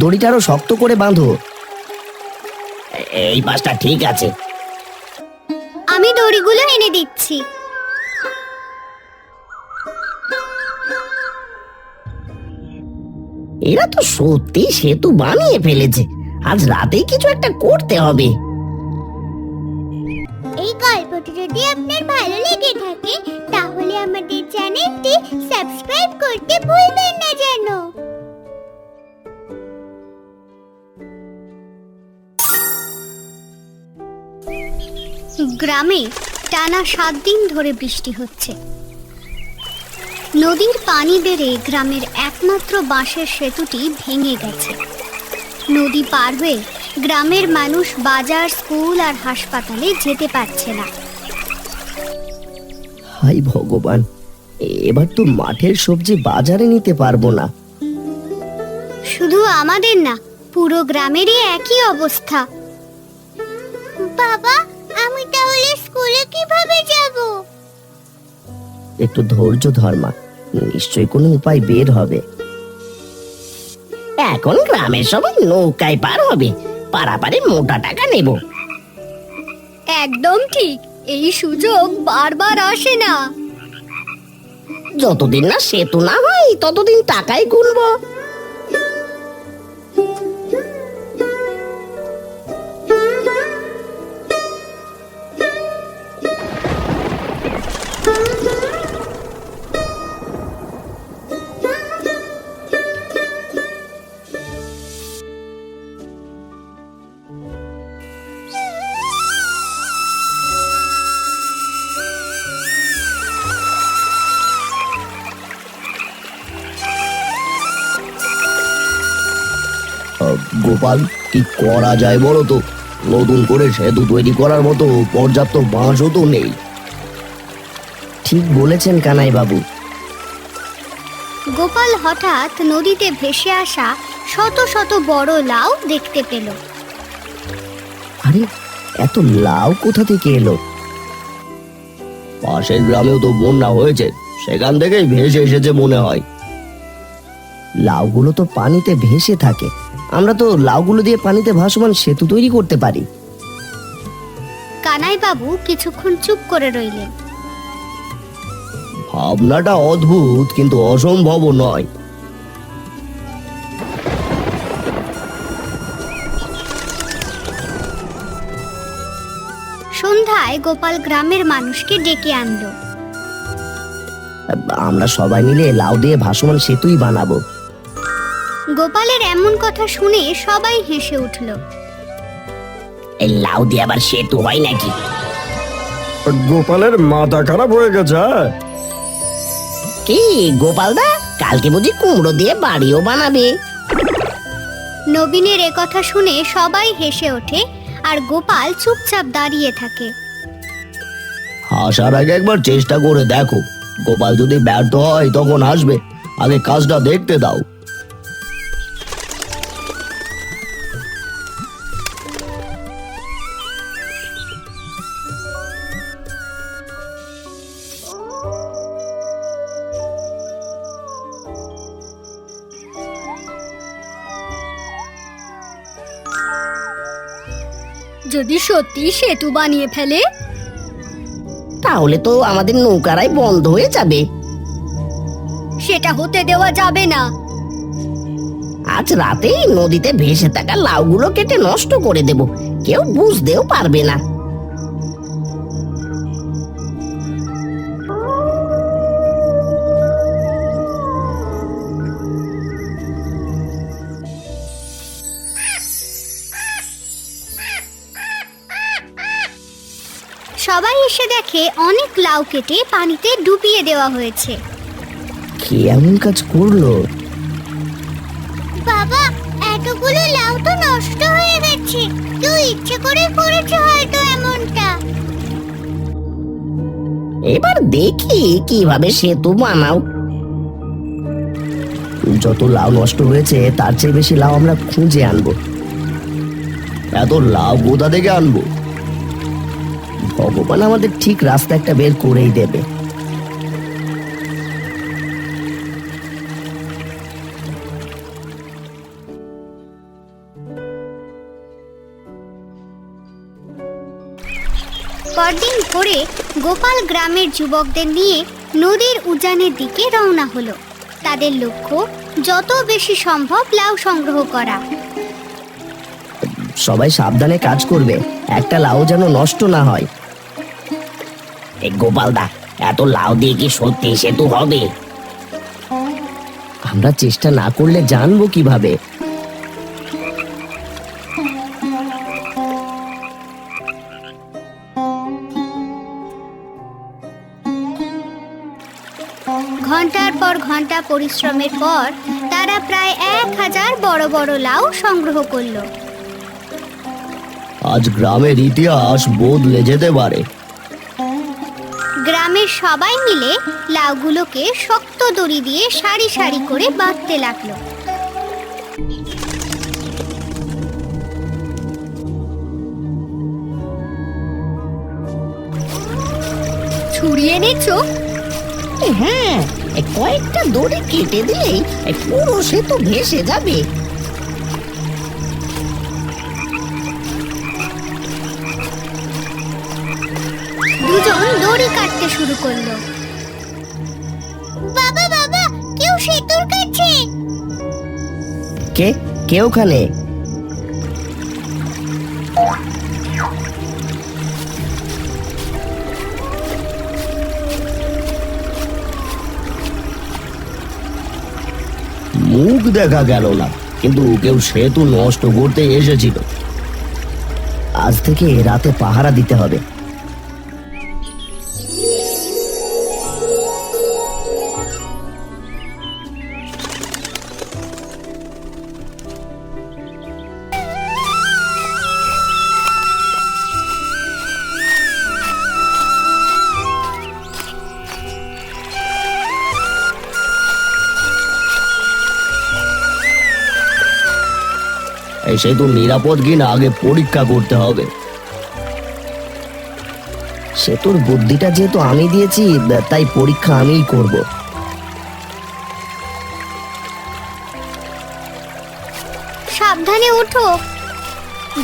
দড়িটা আরো শক্ত করে বাঁধো। এই পাশটা ঠিক আছে। আমি দড়িগুলো এনে দিচ্ছি। এরা তো সত্যি সেতু বানিয়ে ফেলেছে। আজ রাতেই কিছু একটা করতে হবে। এই গল্পটি যদি আপনার ভালো লেগে থাকে তাহলে আমাদের চ্যানেলটি সাবস্ক্রাইব করতে ভুলবেন না যেন। গ্রামে টানা 7 দিন ধরে বৃষ্টি হচ্ছে। নদীর পানি বেড়ে গ্রামের একমাত্র বাঁশের সেতুটি ভেঙে গেছে। নদী পার হয়ে গ্রামের মানুষ বাজার, স্কুল আর হাসপাতালে যেতে পারছে না। হাই ভগবান, এবার তো মাঠের সবজি বাজারে নিতে পারবো না। শুধু আমাদের না, পুরো গ্রামেরই একই অবস্থা। বাবা, আমি তাহলে স্কুলে কিভাবে যাব? একটু ধৈর্য ধর মা, নিশ্চয়ই কোনো উপায় বের হবে। এখন গ্রামের সবাই নৌকায় পার হবে, পারাপারে মোটা টাকা নেব। একদম ঠিক, এই সুযোগ বারবার আসে না। যতদিন না সেতু না হয় ততদিন টাকাই গুনবো। গোপাল, কি করা যায় বলো তো? নতুন করে সেতু তৈরি করার মতো পর্যাপ্ত বাঁশও তো নেই। ঠিক বলেছেন কানাই বাবু। গোপাল হঠাৎ নদীতে ভেসে আসা শত শত বড় লাউ দেখতে পেল। আরে, এত লাউ কোথা থেকে এলো? পাশের গ্রামেও তো বন্যা হয়েছে, সেখান থেকেই ভেসে এসেছে মনে হয়। লাউগুলো তো পানিতে ভেসে থাকে, আমরা তো লাউগুলো দিয়ে পানিতে ভাসমান সেতু তৈরি করতে পারি। কানাই বাবু কিছুক্ষণ চুপ করে রইলেন। ভাবনাটা অদ্ভুত, কিন্তু অসম্ভব নয়। সন্ধ্যায় গোপাল গ্রামের মানুষকে ডেকে আনলো। আমরা সবাই মিলে লাউ দিয়ে ভাসমান সেতুই বানাবো। গোপালের এমন কথা শুনে সবাই হেসে উঠল। এই লাউ দিয়ে আবার সেতু হয় নাকি? গোপালের মাথা খারাপ হয়ে গেছে। কি গোপাল দা, কালকে বুঝি কুমড়ো দিয়ে বাড়িও বানাবে? নবীনের কথা শুনে সবাই হেসে ওঠে আর গোপাল চুপচাপ দাঁড়িয়ে থাকে। আসার আগে একবার চেষ্টা করে দেখো, গোপাল যদি ব্যর্থ হয় তখন আসবে, আগে কাজটা দেখতে দাও। যদি সত্যি সেতু বানিয়ে ফেলে তাহলে তো আমাদের নৌকারাই বন্ধ হয়ে যাবে। সেটা হতে দেওয়া যাবে না। আজ রাতেই নদীতে ভেসে থাকা লাউগুলো কেটে নষ্ট করে দেব, কেউ বুঝতেও পারবে না। সবাই এসে দেখে অনেক লাউ কেটে পানিতে ডুবিয়ে দেওয়া হয়েছে। কি এমন কাজ করলো? বাবা, এতগুলো লাউ তো নষ্ট হয়ে গেছে। কেউ ইচ্ছে করে করেছে হয়তো এমনটা। এবার দেখি কিভাবে সেতু বানাও। যত লাউ নষ্ট হয়েছে তার চেয়ে বেশি লাউ আমরা খুঁজে আনবো। এত লাউ কোথা থেকে আনবো? ভগবান আমাদের ঠিক রাস্তা একটা বের করেই দেবে। পরদিন ভোরে গোপাল গ্রামের যুবকদের নিয়ে নদীর উজানের দিকে রওনা হলো। তাদের লক্ষ্য যত বেশি সম্ভব লাউ সংগ্রহ করা। সবাই সাবধানে কাজ করবে, একটা লাউ যেন নষ্ট না হয়। গোপাল দা, এত লাউ দিয়ে কি সত্যি সেতু হবে? আমরা চেষ্টা না করলে জানবো কিভাবে? ঘন্টার পর ঘন্টা পরিশ্রমের পর তারা প্রায় 1000 বড় বড় লাউ সংগ্রহ করলো। আজ গ্রামের ইতিহাস বদলে যেতে পারে। গ্রামের সবাই মিলে লাউগুলোকে শক্ত দড়ি দিয়ে সারি সারি করে বাঁধতে লাগলো। ছুরি এনেছো? হ্যাঁ, কয়েকটা দড়ি কেটে দিলেই পুরো সেতু ভেসে যাবে। দুজন দড়ি কাটতে শুরু করলো। বাবা বাবা, কেউ সেতুর কাছে। কে ওখানে? মুখ দেখা গেল না, কিন্তু কেউ সেতু নষ্ট করতে এসেছিল। আজ থেকে রাতে পাহারা দিতে হবে। এই সেতু নিরাপদ কিনা আগে পরীক্ষা করতে হবে। সেতুর বুদ্ধিটা যেহেতু আমি দিয়েছি, তাই পরীক্ষা আমিই করব। সাবধানে ওঠো।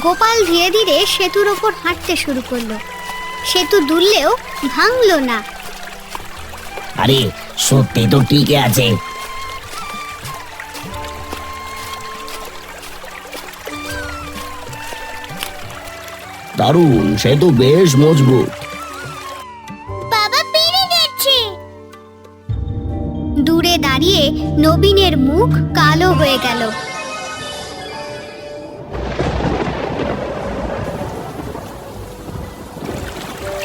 গোপাল ধীরে ধীরে সেতুর ওপর হাঁটতে শুরু করলো। সেতু দুললেও ভাঙলো না। আরে সত্যি তো টিকে আছে। দারুণ, সেতু বেশ মজবুত। বাবা পেরে গেছে। দূরে দাঁড়িয়ে নবীনের মুখ কালো হয়ে গেল।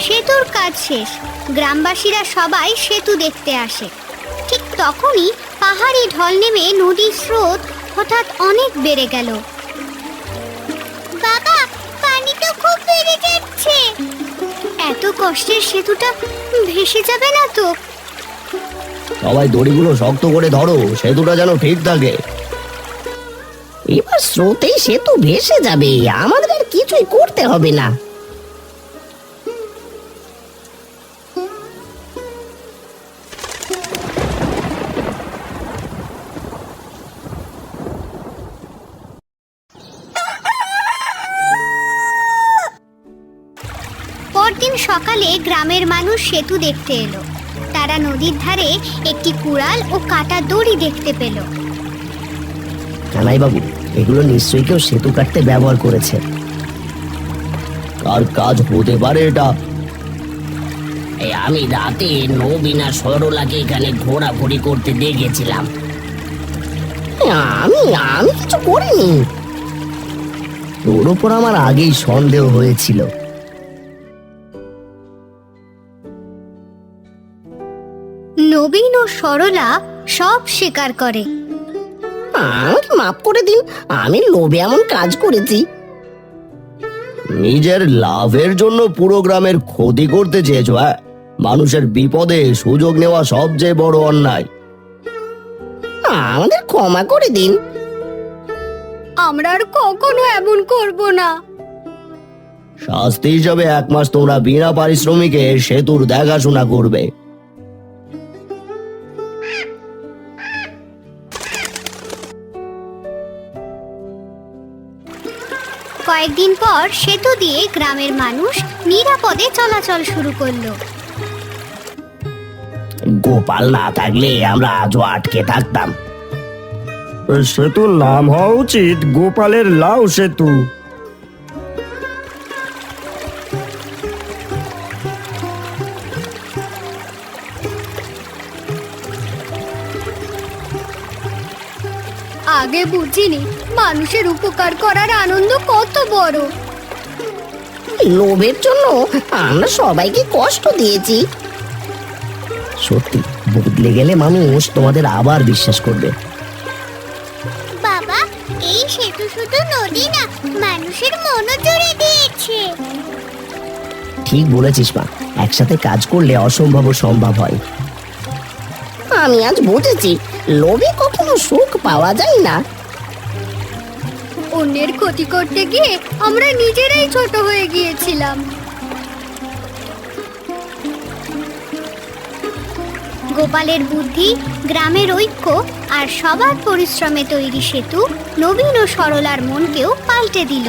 সেতুর কাজ শেষ। গ্রামবাসীরা সবাই সেতু দেখতে আসে। ঠিক তখনই পাহাড়ি ঢল নেমে নদীর স্রোত হঠাৎ অনেক বেড়ে গেল। বাবা, পানি তো খুব বেড়ে যাচ্ছে। এত কষ্টের সেতুটা ভেসে যাবে না তো? সবাই দড়িগুলো শক্ত করে ধরো, সেতুটা যেন ঠিক থাকে। এবার স্রোতেই সেতু ভেসে যাবে, আমাদের আর কিছুই করতে হবে না। পরদিন সকালে গ্রামের মানুষ সেতু দেখতে এলো। তারা নদীর ধারে একটি কুড়াল ও কাটা দড়ি দেখতে পেল। কানাই বাবু, এগুলো নিশ্চয়ই কেউ সেতু কাটতে ব্যবহার করেছে। কার কাজ হতে পারে এটা? আমি রাতে নবীন আর সরলাকে এখানে ঘোরাঘুরি করতে দেখেছিলাম। আমি কিছু করিনি। তোর উপর আমার আগেই সন্দেহ হয়েছিল। নবীন ও সরলা সব স্বীকার করে। আমাকে মাফ করে দিন, আমি লোভে এমন কাজ করেছি। নিজের লাভের জন্য পুরো গ্রামের ক্ষতি করতে চেয়েছো? মানুষের বিপদে সুযোগ নেওয়া সবচেয়ে বড় অন্যায়। আমাদের ক্ষমা করে দিন। আমরা আর কখনো এমন করব না। শাস্তি হিসাবে 1 মাস তোমরা বিনা পারিশ্রমিকে সেতুর দেখাশোনা করবে। কয়েকদিন পর সেতু দিয়ে গ্রামের মানুষ নিরাপদে চলাচল শুরু করলো। গোপাল না থাকলে আমরা আজও আটকে থাকতাম। সেতুর নাম হওয়া উচিত গোপালের লাউ সেতু। আগে বুঝিনি মানুষের উপকার করার আনন্দ কত বড়। লোভের জন্য আমরা সবাইকে কষ্ট দিয়েছি। সত্যি, বদলে গেলে মানুষ তোমাদের আবার বিশ্বাস করবে। বাবা, এই সেতু শুধু নদী না, মানুষের মনও জুড়ে দিয়েছে। ঠিক বলেছিস মা, একসাথে কাজ করলে অসম্ভব সম্ভব হয়। আমি আজ বুঝেছি লোভে কখনো সুখ পাওয়া যায় না। অন্যের ক্ষতি করতে গিয়ে আমরা নিজেরাই ছোট হয়ে গিয়েছিলাম। গোপালের বুদ্ধি, গ্রামের ঐক্য আর সবার পরিশ্রমে তৈরি সেতু নবীন ও সরলার মনকেও পাল্টে দিল।